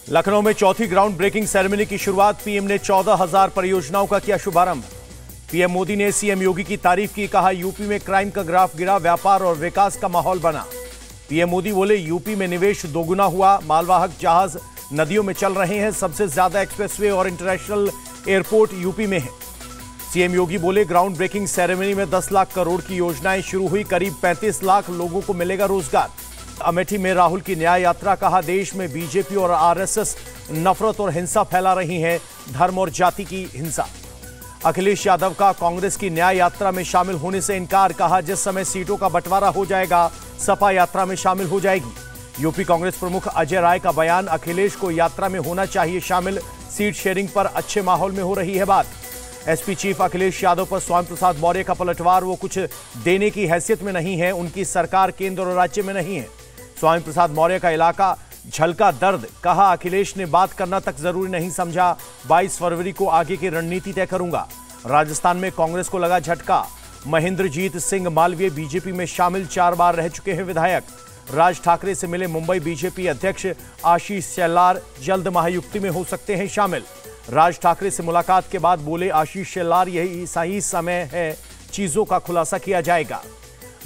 लखनऊ में चौथी ground breaking ceremony की शुरुआत। पीएम ने 14,000 परियोजनाओं का किया शुभारंभ। पीएम मोदी ने सीएम योगी की तारीफ की, कहा यूपी में क्राइम का ग्राफ गिरा, व्यापार और विकास का माहौल बना। पीएम मोदी बोले यूपी में निवेश दोगुना हुआ, मालवाहक जहाज नदियों में चल रहे हैं, सबसे ज्यादा एक्सप्रेसवे और इंटरनेशनल एयरपोर्ट यूपी में है। सीएम योगी बोले ग्राउंड ब्रेकिंग सेरेमनी में 10 लाख करोड़ की योजनाएं शुरू हुई, करीब 35 लाख लोगों को मिलेगा रोजगार। अमेठी में राहुल की न्याय यात्रा, कहा देश में बीजेपी और आरएसएस नफरत और हिंसा फैला रही हैं, धर्म और जाति की हिंसा। अखिलेश यादव का कांग्रेस की न्याय यात्रा में शामिल होने से इनकार, कहा जिस समय सीटों का बंटवारा हो जाएगा सपा यात्रा में शामिल हो जाएगी। यूपी कांग्रेस प्रमुख अजय राय का बयान, अखिलेश को यात्रा में होना चाहिए शामिल, सीट शेयरिंग पर अच्छे माहौल में हो रही है बात। एसपी चीफ अखिलेश यादव पर स्वामी प्रसाद मौर्य का पलटवार, वो कुछ देने की हैसियत में नहीं है, उनकी सरकार केंद्र और राज्य में नहीं है। स्वामी प्रसाद मौर्य का इलाका झलका दर्द, कहा अखिलेश ने बात करना तक जरूरी नहीं समझा, 22 फरवरी को आगे की रणनीति तय करूंगा। राजस्थान में कांग्रेस को लगा झटका, महेंद्रजीत सिंह मालवीय बीजेपी में शामिल, 4 बार रह चुके हैं विधायक। राज ठाकरे से मिले मुंबई बीजेपी अध्यक्ष आशीष शेलार, जल्द महायुक्ति में हो सकते हैं शामिल। राज ठाकरे से मुलाकात के बाद बोले आशीष शेलार, यही सही समय है, चीजों का खुलासा किया जाएगा।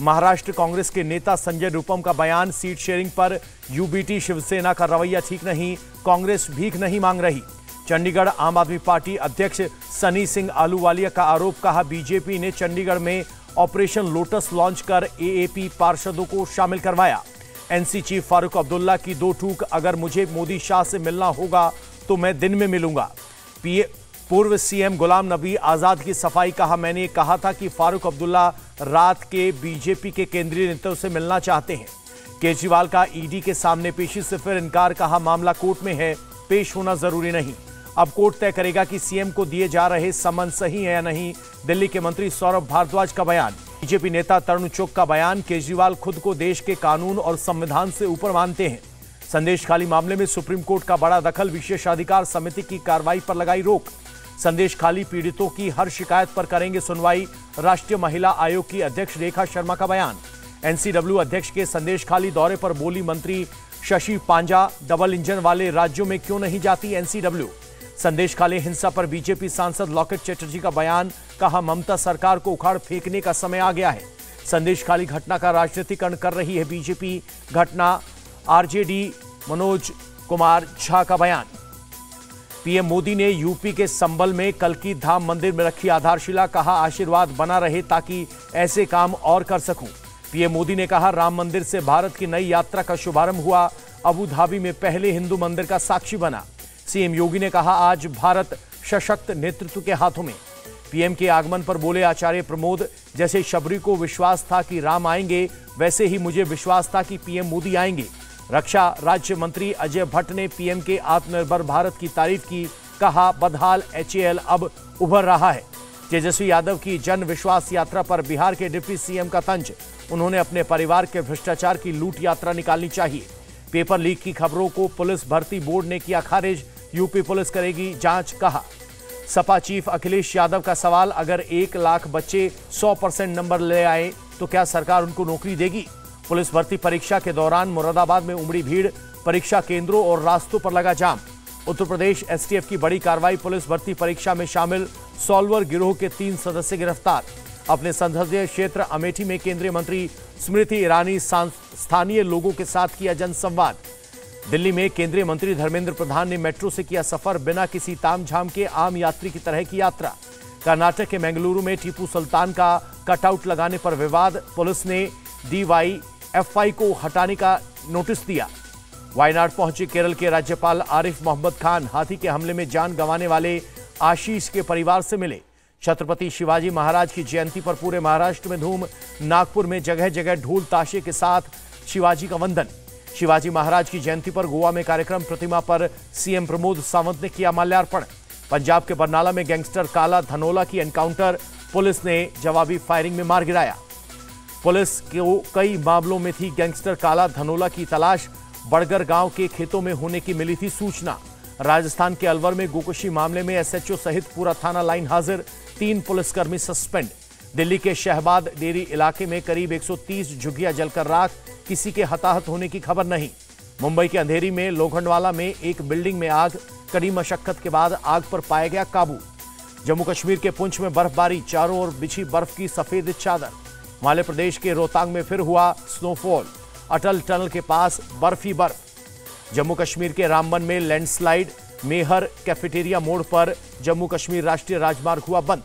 महाराष्ट्र कांग्रेस के नेता संजय रूपम का बयान, सीट शेयरिंग पर यूबीटी शिवसेना का रवैया ठीक नहीं, कांग्रेस भीख नहीं मांग रही। चंडीगढ़ आम आदमी पार्टी अध्यक्ष सनी सिंह आलूवालिया का आरोप, कहा बीजेपी ने चंडीगढ़ में ऑपरेशन लोटस लॉन्च कर एएपी पार्षदों को शामिल करवाया। एनसी चीफ फारूक अब्दुल्ला की 2 टूक, अगर मुझे मोदी शाह से मिलना होगा तो मैं दिन में मिलूंगा। पूर्व सीएम गुलाम नबी आजाद की सफाई, कहा मैंने कहा था कि फारूक अब्दुल्ला रात के बीजेपी के केंद्रीय नेताओं से मिलना चाहते हैं। केजरीवाल का ईडी के सामने पेशी से फिर इनकार, कहा मामला कोर्ट में है, पेश होना जरूरी नहीं, अब कोर्ट तय करेगा कि सीएम को दिए जा रहे समन सही है या नहीं। दिल्ली के मंत्री सौरभ भारद्वाज का बयान। बीजेपी नेता तरुण चुग का बयान, केजरीवाल खुद को देश के कानून और संविधान से ऊपर मानते हैं। संदेश खाली मामले में सुप्रीम कोर्ट का बड़ा दखल, विशेषाधिकार समिति की कार्रवाई पर लगाई रोक। संदेश खाली पीड़ितों की हर शिकायत पर करेंगे सुनवाई, राष्ट्रीय महिला आयोग की अध्यक्ष रेखा शर्मा का बयान। एनसीडब्ल्यू अध्यक्ष के संदेश खाली दौरे पर बोली मंत्री शशि पांजा, डबल इंजन वाले राज्यों में क्यों नहीं जाती एनसीडब्ल्यू। संदेश खाली हिंसा पर बीजेपी सांसद लॉकेट चटर्जी का बयान, कहा ममता सरकार को उखाड़ फेंकने का समय आ गया है। संदेश खाली घटना का राजनीतिकरण कर रही है बीजेपी, घटना आरजेडी मनोज कुमार झा का बयान। पीएम मोदी ने यूपी के संबल में कल्की धाम मंदिर में रखी आधारशिला, कहा आशीर्वाद बना रहे ताकि ऐसे काम और कर सकूं। पीएम मोदी ने कहा राम मंदिर से भारत की नई यात्रा का शुभारंभ हुआ, अबू धाबी में पहले हिंदू मंदिर का साक्षी बना। सीएम योगी ने कहा आज भारत सशक्त नेतृत्व के हाथों में। पीएम के आगमन पर बोले आचार्य प्रमोद, जैसे शबरी को विश्वास था कि राम आएंगे, वैसे ही मुझे विश्वास था कि पीएम मोदी आएंगे। रक्षा राज्य मंत्री अजय भट्ट ने पीएम के आत्मनिर्भर भारत की तारीफ की, कहा बदहाल एचएएल अब उभर रहा है। तेजस्वी यादव की जन विश्वास यात्रा पर बिहार के डिप्टी सीएम का तंज, उन्होंने अपने परिवार के भ्रष्टाचार की लूट यात्रा निकालनी चाहिए। पेपर लीक की खबरों को पुलिस भर्ती बोर्ड ने किया खारिज, यूपी पुलिस करेगी जांच, कहा। सपा चीफ अखिलेश यादव का सवाल, अगर 1 लाख बच्चे 100% नंबर ले आए तो क्या सरकार उनको नौकरी देगी। पुलिस भर्ती परीक्षा के दौरान मुरादाबाद में उमड़ी भीड़, परीक्षा केंद्रों और रास्तों पर लगा जाम। उत्तर प्रदेश एसटीएफ की बड़ी कार्रवाई, पुलिस भर्ती परीक्षा में शामिल सॉल्वर गिरोह के 3 सदस्य गिरफ्तार। अपने संसदीय क्षेत्र अमेठी में केंद्रीय मंत्री स्मृति ईरानी स्थानीय लोगों के साथ किया जनसंवाद। दिल्ली में केंद्रीय मंत्री धर्मेंद्र प्रधान ने मेट्रो से किया सफर, बिना किसी तामझाम के आम यात्री की तरह की यात्रा। कर्नाटक के मंगलुरु में टीपू सुल्तान का कटआउट लगाने पर विवाद, पुलिस ने डीवाईएफआई को हटाने का नोटिस दिया। वायनाड पहुंचे केरल के राज्यपाल आरिफ मोहम्मद खान, हाथी के हमले में जान गंवाने वाले आशीष के परिवार से मिले। छत्रपति शिवाजी महाराज की जयंती पर पूरे महाराष्ट्र में धूम, नागपुर में जगह जगह ढोल ताशे के साथ शिवाजी का वंदन। शिवाजी महाराज की जयंती पर गोवा में कार्यक्रम, प्रतिमा पर सीएम प्रमोद सावंत ने किया माल्यार्पण। पंजाब के बरनाला में गैंगस्टर काला धनोला की एनकाउंटर, पुलिस ने जवाबी फायरिंग में मार गिराया। पुलिस को कई मामलों में थी गैंगस्टर काला धनोला की तलाश, बड़गर गांव के खेतों में होने की मिली थी सूचना। राजस्थान के अलवर में गोकशी मामले में एसएचओ सहित पूरा थाना लाइन हाजिर, 3 पुलिसकर्मी सस्पेंड। दिल्ली के शहबाद डेरी इलाके में करीब 130 झुग्गियां जलकर राख, किसी के हताहत होने की खबर नहीं। मुंबई के अंधेरी में लोखंडवाला में एक बिल्डिंग में आग, कड़ी मशक्कत के बाद आग पर पाया गया काबू। जम्मू कश्मीर के पुंछ में बर्फबारी, चारों ओर बिछी बर्फ की सफेद चादर। हिमाचल प्रदेश के रोहतांग में फिर हुआ स्नोफॉल, अटल टनल के पास बर्फ ही बर्फ। जम्मू कश्मीर के रामबन में लैंडस्लाइड, मेहर कैफेटेरिया मोड़ पर जम्मू कश्मीर राष्ट्रीय राजमार्ग हुआ बंद।